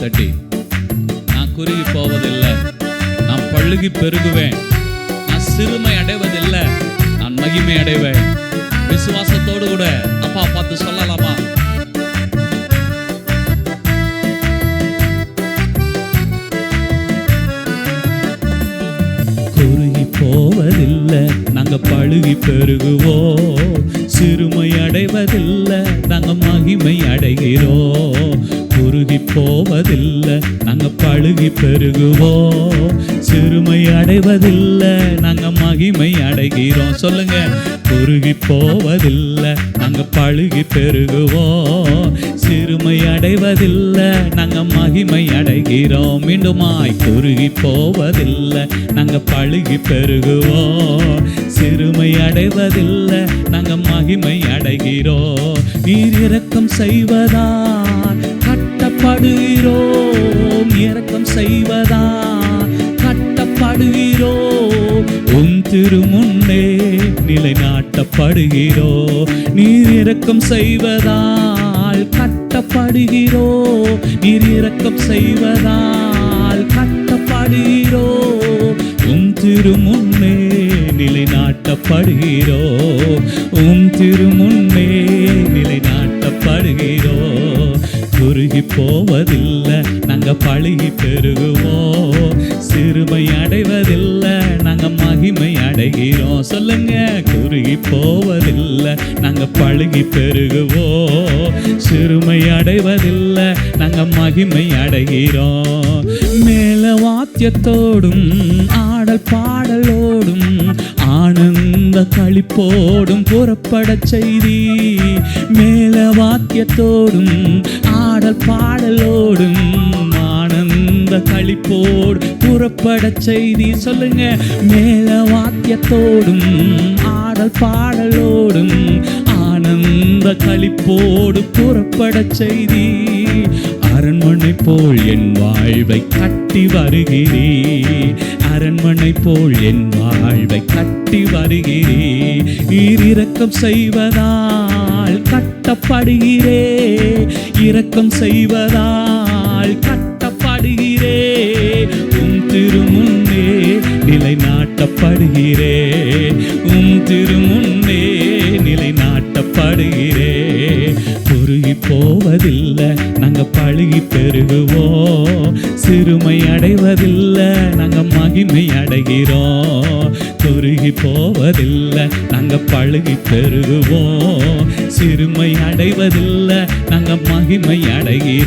தட்டி, நான் குறுகி போவதில்லை, நான் பழுகி பெருகுவேன், நான் சிறுமை அடைவதில்லை, நான் மகிமை அடைவேன். விசுவாசத்தோடு கூட அப்பா பார்த்து சொல்லலாமா? குறுகி போவதில்லை, நாங்க பழுகி பெருகுவோம். சிறுமை அடைவதில்லை, நாங்க மகிமை அடைகிறோம். குறுகி போவதில்லை, நாங்க பழுகி பெருகுவோம். சிறுமை அடைவதில்லை, நாங்க மகிமை அடைகிறோம். சொல்லுங்க, குறுகி போவதில்லை, நாங்க பழுகி பெருகுவோம். சிறுமை அடைவதில்லை, நாங்க மகிமை அடைகிறோம். மீண்டுமாய், குறுகி போவதில்லை, நாங்க பழுகி பெருகுவோம். சிறுமை அடைவதில்லை, நாங்க மகிமை அடைகிறோம். நீர் இரக்கம் செய்வதால் கட்டப்படுகிறோம், இரக்கம் செய்வதால் கட்டப்படுகிறோம். உன் திருமுன்னே நிலைநாட்டப்படுகிறோம். நீர் இரக்கம் செய்வதால் கட்டப்படுகிறோம். நீர் இரக்கம் செய்வதால் கட்டப்படுகிறோம். உன் திருமுன்னே நிலைநாட்டப்படுகிறோம். உன் திருமுன்னே நிலைநாட்டப்படுகிறோம். குறுகி போவதில்லை, நாங்க பழுகி பெருகுவோம். சிறுமை அடைவதில்லை, நாங்க மகிமை அடைகிறோம். சொல்லுங்க, குறுகி போவதில்லை, நாங்க பழுகி பெருகுவோம். சிறுமை அடைவதில்லை, நாங்க மகிமை அடைகிறோம். மேல வாத்தியத்தோடும் ஆடல் பாடலோடும் ஆனந்த களிப்போடும் புறப்பட செய்தி. மேல வாத்தியத்தோடும் ஆடல் பாடலோடும் ஆனந்த களிப்போடு புறப்பட செய்தி. சொல்லுங்க, மேல வாத்தியத்தோடும் ஆடல் பாடலோடும் ஆனந்த களிப்போடு புறப்பட செய்தி. அரண்மனை போல் என் வாழ்வை கட்டி வருகிறீர். அரண்மனை போல் என் வாழ்வை கட்டி வருகிறீர். நீர் இரக்கம் செய்வதால் கட்டப்படுகிறே. இரக்கம் செய்வதால் கட்டப்படுகிறே. உம் திருமுன்னே நிலைநாட்டப்படுகிறே. உம் திருமுன்னே நிலைநாட்டப்படுகிறே. குறுகி போவதில்லை, நாங்க பழுகி பெருகுவோம். சிறுமை அடைவதில்லை, நாங்க மகிமை அடைகிறோம். குறுகி போவதில்லை, நாங்க பழுகி பெருகுவோம். சிறுமை அடைவதில்லை, நாங்க மகிமை அடைகிறோம்.